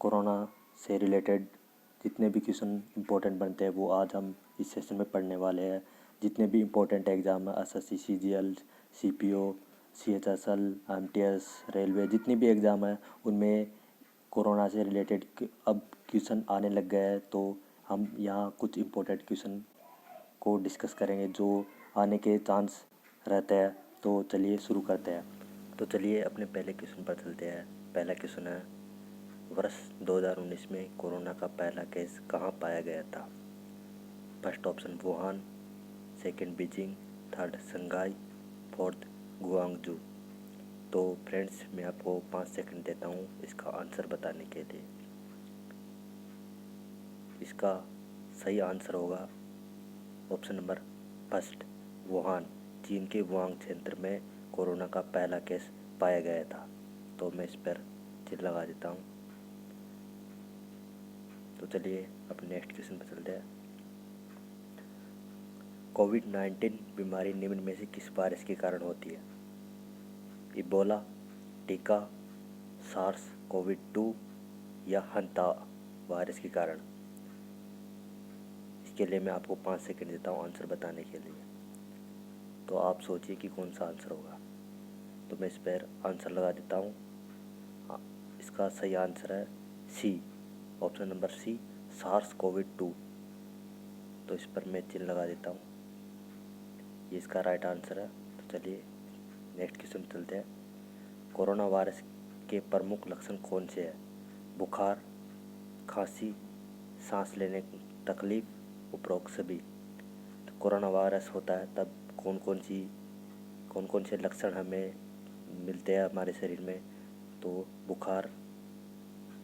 Corona से related जितने भी क्वेश्चन इम्पोर्टेंट बनते हैं वो आज हम इस सेशन में पढ़ने वाले हैं। जितने भी इम्पोर्टेंट एग्ज़ाम है, SSC, CGL, CPO, CHSL, MTS, railway, जितनी भी एग्ज़ाम है उनमें कोरोना से रिलेटेड अब क्वेश्चन आने लग गए हैं। तो हम यहाँ कुछ इम्पोर्टेंट क्वेश्चन को डिस्कस करेंगे जो आने के चांस रहते हैं। तो चलिए शुरू करते हैं। तो चलिए अपने पहले क्वेश्चन पर चलते हैं। पहला क्वेश्चन है, वर्ष 2019 में कोरोना का पहला केस कहाँ पाया गया था? First option Wuhan, second Beijing, third Shanghai, fourth Guangzhou. तो फ्रेंड्स, मैं आपको 5 सेकंड देता हूँ इसका आंसर बताने के लिए। इसका सही आंसर होगा ऑप्शन नंबर फर्स्ट, वुहान। चीन के वुहान क्षेत्र में कोरोना का पहला केस पाया गया था। तो मैं इस पर चिल लगा देता हूँ। तो चलिए अपने नेक्स्ट क्वेश्चन पर चलते हैं। कोविड-19 बीमारी निम्न में से किस वायरस के कारण होती है? इबोला, टीका, सार्स कोविड-2 या हंता वायरस के कारण? इसके लिए मैं आपको 5 सेकंड देता हूँ आंसर बताने के लिए। तो आप सोचिए कि कौन सा आंसर होगा। तो मैं इस पर आंसर लगा देता हूँ। हाँ, इसका सही आंसर है सी, ऑप्शन नंबर सी, सार्स कोविड-2। तो इस पर मैं चिन्ह लगा देता हूँ, ये इसका राइट आंसर है। तो चलिए नेक्स्ट क्वेश्चन चलते हैं। कोरोना वायरस के प्रमुख लक्षण कौन से हैं? बुखार, खांसी, सांस लेने की तकलीफ, उपरोक्त सभी। तो कोरोना वायरस होता है तब कौन कौन से लक्षण हमें मिलते हैं हमारे शरीर में? तो बुखार,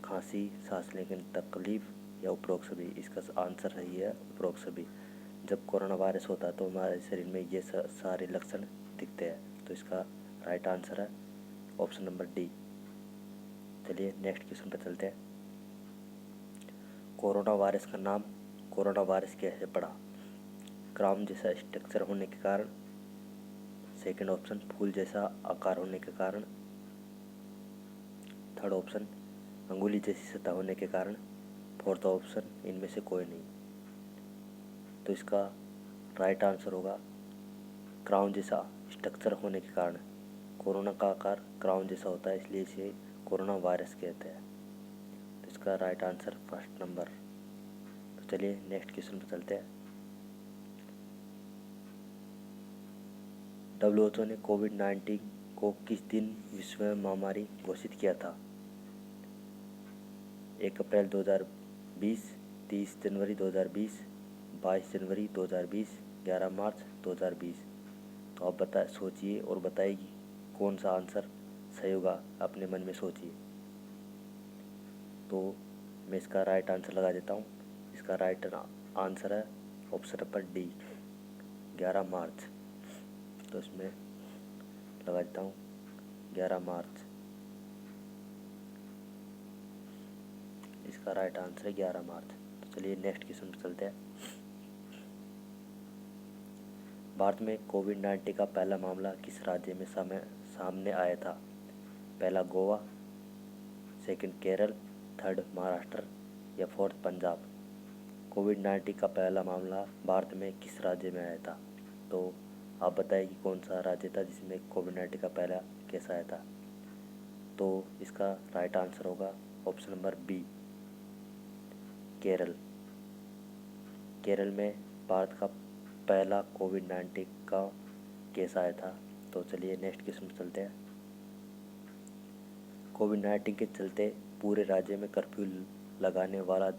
खांसी, सांस लेने की तकलीफ या उपरोक्त सभी। इसका आंसर सही है उपरोक्त सभी। जब कोरोना वायरस होता है तो हमारे शरीर में ये सारे लक्षण दिखते हैं। तो इसका राइट आंसर है ऑप्शन नंबर डी। चलिए नेक्स्ट क्वेश्चन पर चलते हैं। कोरोना वायरस का नाम कोरोना वायरस कैसे पड़ा? क्राउन जैसा स्ट्रक्चर होने के कारण, सेकंड ऑप्शन फूल जैसा आकार होने के कारण, थर्ड ऑप्शन अंगुली जैसी सतह होने के कारण, फोर्थ ऑप्शन इनमें से कोई नहीं। तो इसका राइट आंसर होगा क्राउन जैसा स्ट्रक्चर होने के कारण। कोरोना का आकार क्राउन जैसा होता है, इसलिए इसे कोरोना वायरस कहते हैं। तो इसका राइट आंसर फर्स्ट नंबर। तो चलिए नेक्स्ट क्वेश्चन पर चलते हैं। WHO ने कोविड-19 को किस दिन विश्व महामारी घोषित किया था? 1 अप्रैल 2020, 30 जनवरी 2020, 22 जनवरी 2020, 11 मार्च 2020। तो आप सोचिए और बताइए कौन सा आंसर सही होगा। अपने मन में सोचिए। तो मैं इसका राइट आंसर लगा देता हूँ। इसका राइट आंसर है ऑप्शन नंबर डी, 11 मार्च। तो इसमें लगा देता हूँ 11 मार्च। इसका राइट आंसर है 11 मार्च। तो चलिए नेक्स्ट क्वेश्चन पर चलते हैं। भारत में कोविड-19 का पहला मामला किस राज्य में सामने आया था? पहला गोवा, सेकंड केरल, थर्ड महाराष्ट्र या फोर्थ पंजाब। कोविड-19 का पहला मामला भारत में किस राज्य में आया था? तो आप बताइए कि कौन सा राज्य था जिसमें कोविड-19 का पहला केस आया था? तो इसका राइट आंसर होगा option number B, Kerala. Kerala में भारत का पहला कोविड-19 का केस आया था। तो चलिए नेक्स्ट क्वेश्चन पर चलते हैं। कोविड-19 के चलते पूरे राज्य में कर्फ्यू लगाने वाला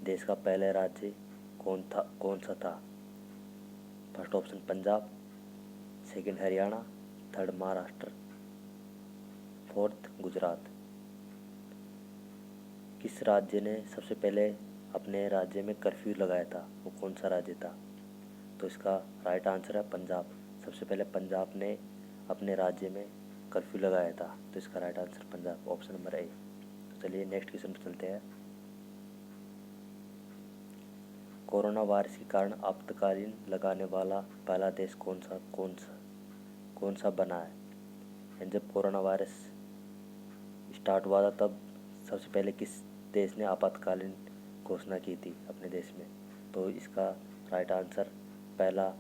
देश का पहला राज्य कौन सा था? First option Punjab, second Haryana, third Maharashtra, fourth Gujarat. किस राज्य ने सबसे पहले अपने राज्य में कर्फ्यू लगाया था? वो कौन सा राज्य था? तो इसका राइट आंसर है पंजाब। सबसे पहले पंजाब ने अपने राज्य में कर्फ्यू लगाया था। तो इसका right answer Punjab, option number A. तो चलिए नेक्स्ट क्वेश्चन पर चलते हैं। कोरोना वायरस के कारण आपातकालीन लगाने वाला पहला देश कौन सा बना है? जब कोरोना वायरस स्टार्ट हुआ था तब सबसे पहले किस देश ने आपातकालीन घोषणा की थी अपने देश में? तो इसका राइट आंसर पहला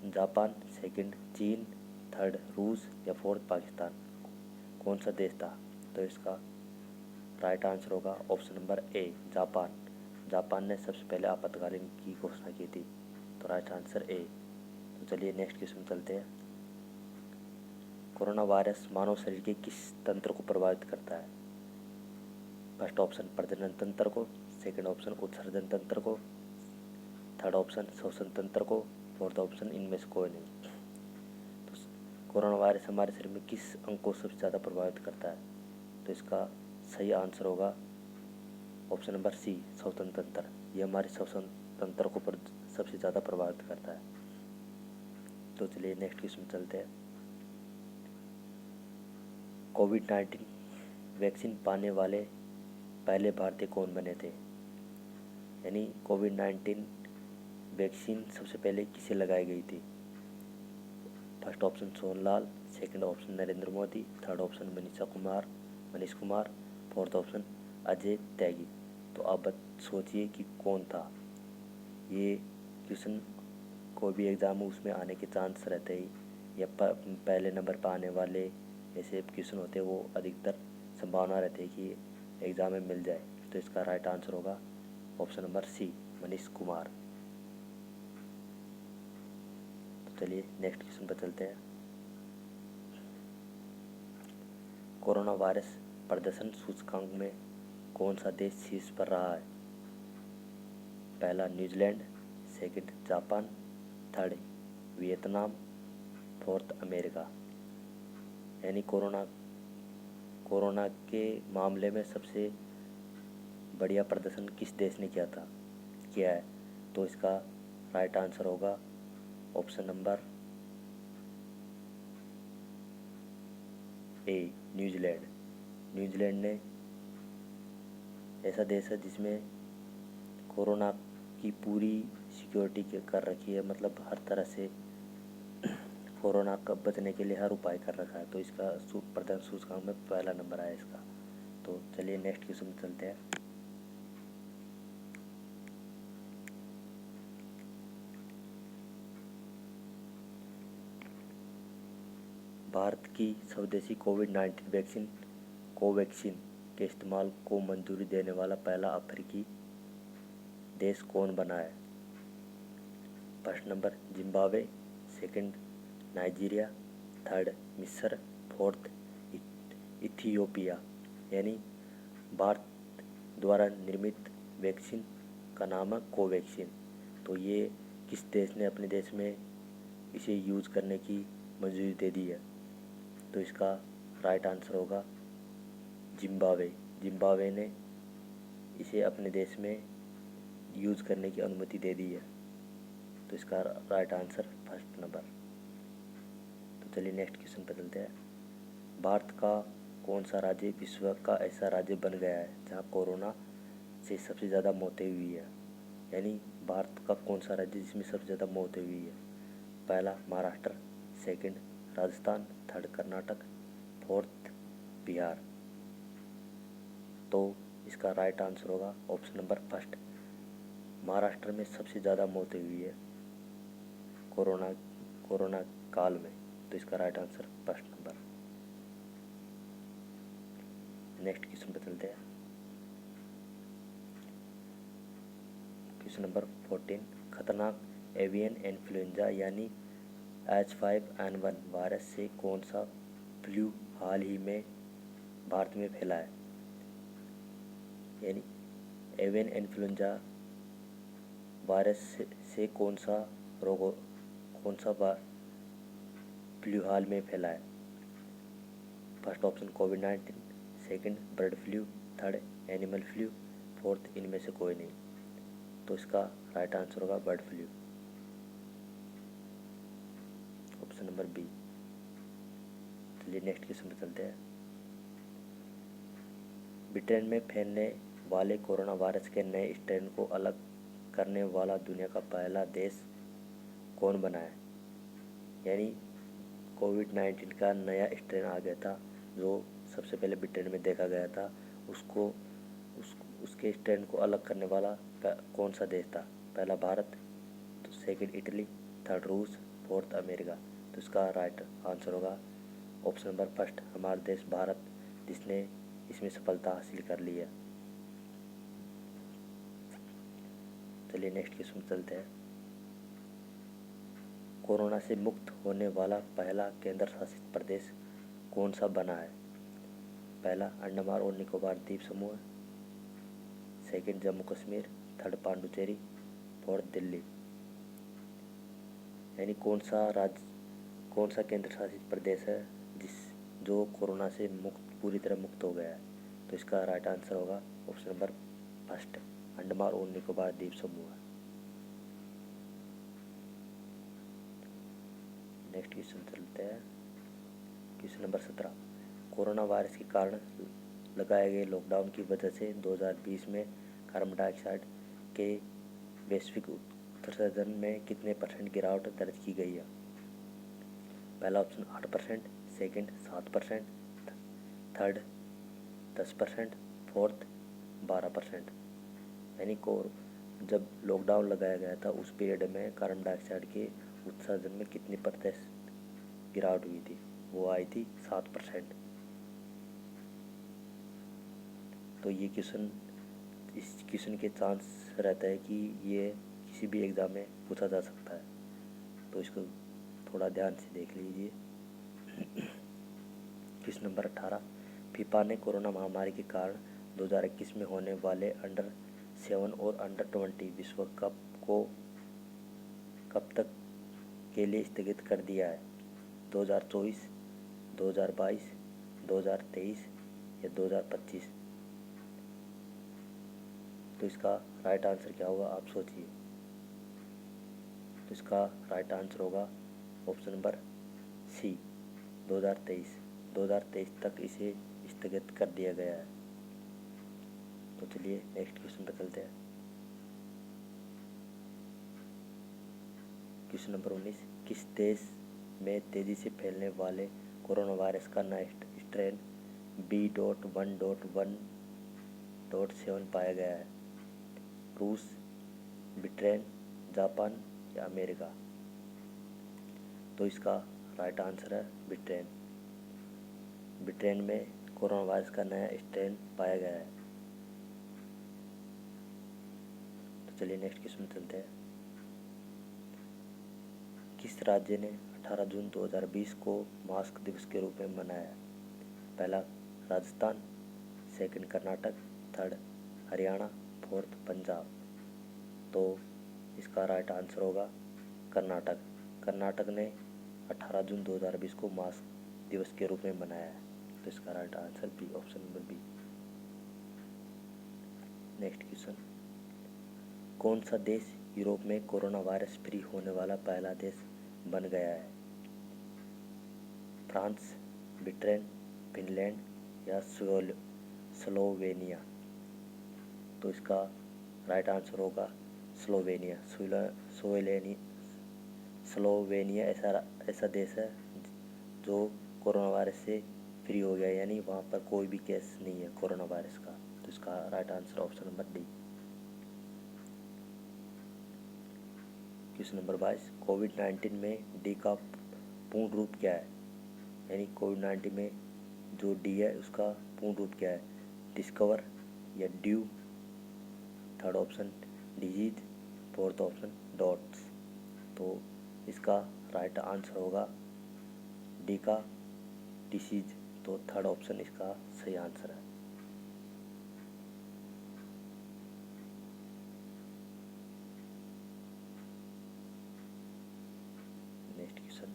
जापान, सेकंड चीन, थर्ड रूस या फोर्थ पाकिस्तान। कौन सा देश था? तो इसका राइट आंसर होगा option number A, Japan. Japan ने सबसे पहले आपातकालीन की घोषणा की थी, तो राइट आंसर ए। तो चलिए नेक्स्ट क्वेश्चन चलते हैं। कोरोना वायरस मानव शरीर के किस तंत्र को प्रभावित करता है? फर्स्ट ऑप्शन प्रजनन तंत्र को, सेकंड ऑप्शन उत्सर्जन तंत्र को, थर्ड ऑप्शन श्वसन तंत्र को, फोर्थ ऑप्शन इनमें से कोई नहीं। तो कोरोना वायरस हमारे शरीर में किस अंग को सबसे ज़्यादा प्रभावित करता है? तो इसका सही आंसर होगा ऑप्शन नंबर सी, श्वसन तंत्र। ये हमारे श्वसन तंत्र को सबसे ज़्यादा प्रभावित करता है। तो चलिए नेक्स्ट क्वेश्चन चलते हैं। कोविड-19 वैक्सीन पाने वाले पहले भारतीय कौन बने थे? यानी कोविड-19 वैक्सीन सबसे पहले किसे लगाई गई थी? First option Sonlal, second option Narendra Modi, third option Manish Kumar, fourth option Ajay Tyagi. तो आप सोचिए कि कौन था। ये क्वेश्चन कोई भी एग्ज़ाम में उसमें आने के चांस रहते ही, या पहले नंबर पर आने वाले ऐसे क्वेश्चन होते हैं, वो अधिकतर संभावना रहती है कि एग्ज़ाम में मिल जाए। तो इसका राइट आंसर होगा option number C, Manish Kumar. तो चलिए नेक्स्ट क्वेश्चन पर चलते हैं। कोरोना वायरस प्रदर्शन सूचकांक में कौन सा देश शीर्ष पर रहा है? पहला New Zealand, second Japan, third Vietnam, fourth America. यानी कोरोना के मामले में सबसे बढ़िया प्रदर्शन किस देश ने किया है? तो इसका राइट आंसर होगा option number A, New Zealand. New Zealand ने ऐसा देश है जिसमें कोरोना की पूरी सिक्योरिटी कर रखी है, मतलब हर तरह से कोरोना का बचने के लिए हर उपाय कर रखा है। तो इसका प्रदर्शन सूचकांक में पहला नंबर आया इसका। तो चलिए नेक्स्ट क्वेश्चन चलते हैं। भारत की स्वदेशी कोविड-19 वैक्सीन कोवैक्सीन के इस्तेमाल को मंजूरी देने वाला पहला अफ्रीकी देश कौन बना है? First number Zimbabwe, second Nigeria, third मिस्र, फोर्थ इथियोपिया। यानी भारत द्वारा निर्मित वैक्सीन का नाम है कोवैक्सीन। तो ये किस देश ने अपने देश में इसे यूज़ करने की मंजूरी दे दी है? तो इसका राइट आंसर होगा जिम्बाब्वे। जिम्बाब्वे ने इसे अपने देश में यूज़ करने की अनुमति दे दी है। तो इसका राइट आंसर फर्स्ट नंबर। तो चलिए नेक्स्ट क्वेश्चन पर चलते हैं। भारत का कौन सा राज्य विश्व का ऐसा राज्य बन गया है जहां कोरोना से सबसे ज़्यादा मौतें हुई है? यानी भारत का कौन सा राज्य जिसमें सबसे ज़्यादा मौतें हुई है? पहला Maharashtra, second Rajasthan, third Karnataka, fourth Bihar. तो इसका राइट आंसर होगा ऑप्शन नंबर फर्स्ट, महाराष्ट्र में सबसे ज़्यादा मौतें हुई है कोरोना काल में। तो इसका right answer first number. Next question पे चलते हैं। क्वेश्चन नंबर 14, खतरनाक एवियन इन्फ्लुएंजा यानी H5N1 वायरस से कौन सा फ्लू हाल ही में भारत में फैला है? यानी एवियन इन्फ्लुएंजा वायरस से कौन सा फ्लू हाल में फैला है? फर्स्ट ऑप्शन कोविड-19, second bird flu, third animal flu, fourth इनमें से कोई नहीं। तो इसका राइट आंसर होगा bird flu, option number B. चलिए नेक्स्ट क्वेश्चन पे चलते हैं। ब्रिटेन में फैलने वाले कोरोना वायरस के नए स्ट्रेन को अलग करने वाला दुनिया का पहला देश कौन बना है? यानी कोविड-19 का नया स्ट्रेन आ गया था जो सबसे पहले ब्रिटेन में देखा गया था, उसको उसके स्ट्रेन को अलग करने वाला कौन सा देश था? पहला भारत, तो सेकंड इटली, थर्ड रूस, फोर्थ अमेरिका। तो इसका राइट आंसर होगा ऑप्शन नंबर फर्स्ट, हमारा देश भारत, जिसने इसमें सफलता हासिल कर ली है। चलिए नेक्स्ट क्वेश्चन चलते हैं। कोरोना से मुक्त होने वाला पहला केंद्र शासित प्रदेश कौन सा बना है? पहला अंडमान और निकोबार द्वीप समूह, second Jammu Kashmir, third Puducherry, fourth Delhi. यानी कौन सा केंद्र शासित प्रदेश है जो कोरोना से पूरी तरह मुक्त हो गया है? तो इसका राइट आंसर होगा ऑप्शन नंबर फर्स्ट, अंडमान और निकोबार द्वीप समूह। नेक्स्ट क्वेश्चन चलते हैं। क्वेश्चन नंबर 17, कोरोना वायरस के कारण लगाए गए लॉकडाउन की वजह से 2020 में कार्बन डाइऑक्साइड के वैश्विक उत्सर्जन में कितने % गिरावट दर्ज की गई है? पहला ऑप्शन 8%, सेकंड 7%, थर्ड 10%, फोर्थ 12%। यानी जब लॉकडाउन लगाया गया था उस पीरियड में कार्बन डाइऑक्साइड के उत्सर्जन में कितनी % गिरावट हुई थी? वो आई थी 7%। तो ये इस क्वेश्चन के चांस रहता है कि ये किसी भी एग्ज़ाम में पूछा जा सकता है, तो इसको थोड़ा ध्यान से देख लीजिए। क्वेश्चन नंबर 18, फीफा ने कोरोना महामारी के कारण 2021 में होने वाले अंडर-7 और अंडर-20 विश्व कप को कब तक के लिए स्थगित कर दिया है? 2024, 2022, 2023 या 2025? तो इसका राइट आंसर क्या होगा, आप सोचिए। तो इसका राइट आंसर होगा ऑप्शन नंबर सी, 2023। 2023 तक इसे स्थगित कर दिया गया है। तो चलिए नेक्स्ट क्वेश्चन पर चलते हैं। क्वेश्चन नंबर 19, किस देश में तेज़ी से फैलने वाले कोरोना वायरस का नया स्ट्रेन B.1.1.7 पाया गया है? रूस, ब्रिटेन, जापान या अमेरिका? तो इसका राइट आंसर है ब्रिटेन। ब्रिटेन में कोरोना वायरस का नया स्ट्रेन पाया गया है। तो चलिए नेक्स्ट क्वेश्चन चलते हैं। किस राज्य ने 18 जून 2020 को मास्क दिवस के रूप में मनाया? पहला Rajasthan, second Karnataka, third Haryana, fourth Punjab. तो इसका राइट आंसर होगा कर्नाटक। कर्नाटक ने 18 जून 2020 को मास्क दिवस के रूप में मनाया है। तो इसका right answer B, option number B. Next question, कौन सा देश यूरोप में कोरोना वायरस फ्री होने वाला पहला देश बन गया है? फ्रांस, ब्रिटेन, फिनलैंड या स्लोवेनिया? तो इसका राइट आंसर होगा स्लोवेनिया। स्लोवेनिया ऐसा देश है जो कोरोना वायरस से फ्री हो गया, यानी वहाँ पर कोई भी केस नहीं है कोरोना वायरस का। तो इसका right answer option number D. Question number 22, कोविड-19 में डी का पूर्ण रूप क्या है? यानी कोविड-19 में जो डी है उसका पूर्ण रूप क्या है? डिस्कवर या due, third option disease, fourth option dots. तो इसका राइट आंसर होगा डी का डिसीज। तो थर्ड ऑप्शन इसका सही आंसर है। नेक्स्ट क्वेश्चन,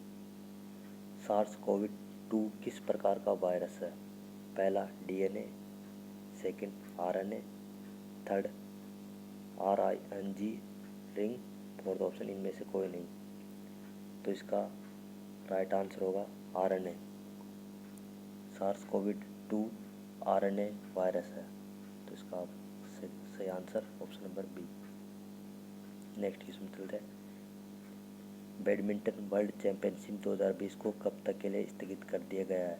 SARS-CoV-2 किस प्रकार का वायरस है? पहला DNA, second RNA, third RNG ring, fourth option इनमें से कोई नहीं। तो इसका राइट आंसर होगा RNA। SARS-CoV-2 RNA वायरस है। तो इसका सही आंसर option number B. Next question चलते हैं। बैडमिंटन वर्ल्ड चैंपियनशिप 2020 को कब तक के लिए स्थगित कर दिया गया है?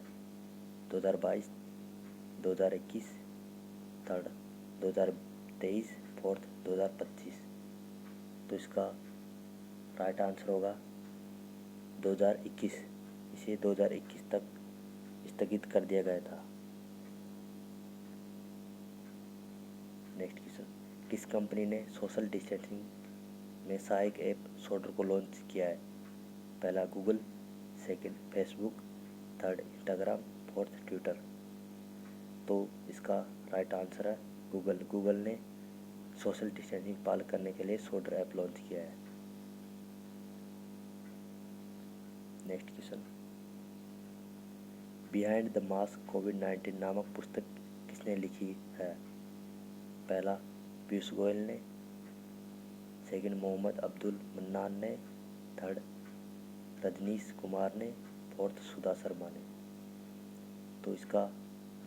2022, 2021 थर्ड 2023, फोर्थ 2025। तो इसका राइट आंसर होगा 2021। इसे 2021 तक स्थगित कर दिया गया था। नेक्स्ट क्वेश्चन, किस कंपनी ने सोशल डिस्टेंसिंग में सहायक ऐप शोल्डर को लॉन्च किया है? पहला Google, second Facebook, third Instagram, fourth Twitter. तो इसका राइट आंसर है गूगल। गूगल ने सोशल डिस्टेंसिंग पालन करने के लिए शोल्डर ऐप लॉन्च किया है। Next question, behind the mask कोविड-19 नामक पुस्तक किसने लिखी है? पहला पीयूष गोयल ने, सेकंड मोहम्मद अब्दुल मन्नान ने, थर्ड रजनीश कुमार ने, फोर्थ सुधा शर्मा ने। तो इसका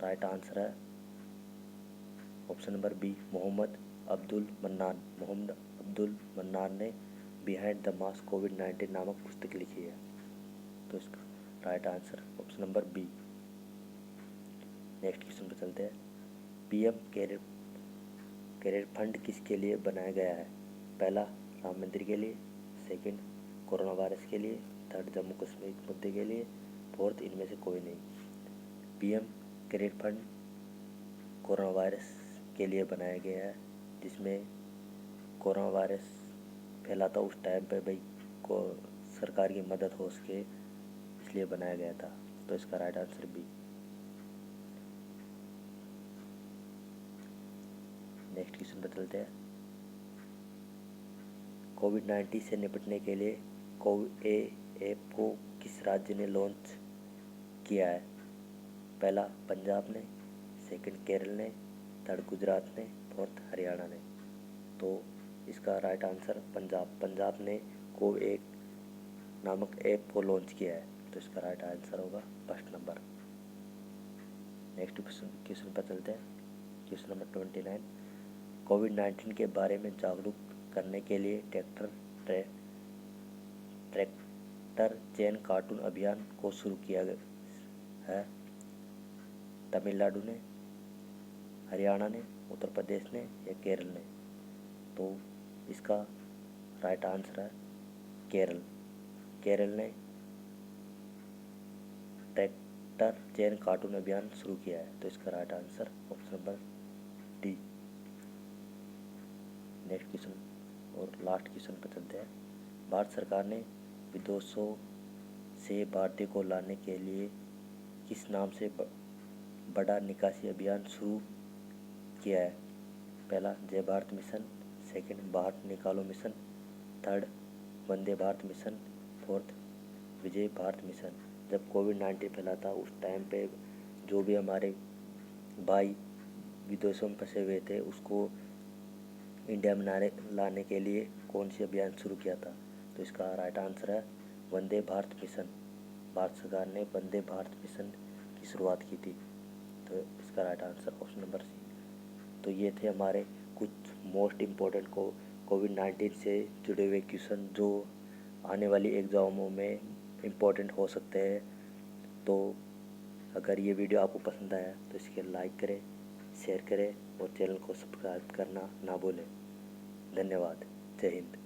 राइट आंसर है option number B, Mohammad Abdul Mannan. Mohammad Abdul Mannan ने बिहाइंड द मास्क कोविड-19 नामक पुस्तक लिखी है। तो इसका right answer option number B. Next question पर चलते हैं, पीएम केयर फंड किसके लिए बनाया गया है? पहला राम मंदिर के लिए, सेकंड कोरोना वायरस के लिए, थर्ड जम्मू कश्मीर मुद्दे के लिए, फोर्थ इनमें से कोई नहीं। PM care fund corona virus के लिए बनाया गया है, जिसमें कोरोना वायरस फैला था उस टाइम पे भाई को सरकार की मदद हो सके, इसलिए बनाया गया था। तो इसका right answer B. Next question पर चलते हैं, कोविड-19 से निपटने के लिए कोविड ऐप को किस राज्य ने लॉन्च किया है? पहला पंजाब ने, सेकंड केरल ने, थर्ड गुजरात ने, फोर्थ हरियाणा ने। तो इसका राइट आंसर पंजाब ने कोविड नामक ऐप को लॉन्च किया है। तो इसका राइट आंसर होगा फर्स्ट नंबर। नेक्स्ट क्वेश्चन पर चलते हैं, क्वेश्चन नंबर 29, कोविड-19 के बारे में जागरूक करने के लिए ट्रैक्टर चेन कार्टून अभियान को शुरू किया है? तमिलनाडु ने, हरियाणा ने, उत्तर प्रदेश ने या केरल ने? तो इसका राइट आंसर है केरल। केरल ने ट्रैक्टर चेन कार्टून अभियान शुरू किया है। तो इसका right answer option number D. Next question और लास्ट क्वेश्चन पर चलते हैं, भारत सरकार ने विदेशों से भारतीय को लाने के लिए किस नाम से बड़ा निकासी अभियान शुरू किया है? पहला जय भारत मिशन, सेकंड बाहर निकालो mission, third Vande Bharat mission, fourth विजय भारत मिशन। जब कोविड-19 फैला था उस टाइम पे जो भी हमारे भाई विदेशों में फंसे हुए थे उसको इंडिया में लाने के लिए कौन सी अभियान शुरू किया था? तो इसका राइट आंसर है वंदे भारत मिशन। भारत सरकार ने वंदे भारत मिशन की शुरुआत की थी। तो इसका right answer option number C. तो ये थे हमारे कुछ मोस्ट इम्पोर्टेंट कोविड-19 से जुड़े हुए क्वेश्चन जो आने वाली एग्ज़ामों में इम्पोर्टेंट हो सकते हैं। तो अगर ये वीडियो आपको पसंद आया तो इसके लाइक करें, शेयर करें और चैनल को सब्सक्राइब करना ना भूलें। धन्यवाद। जय हिंद।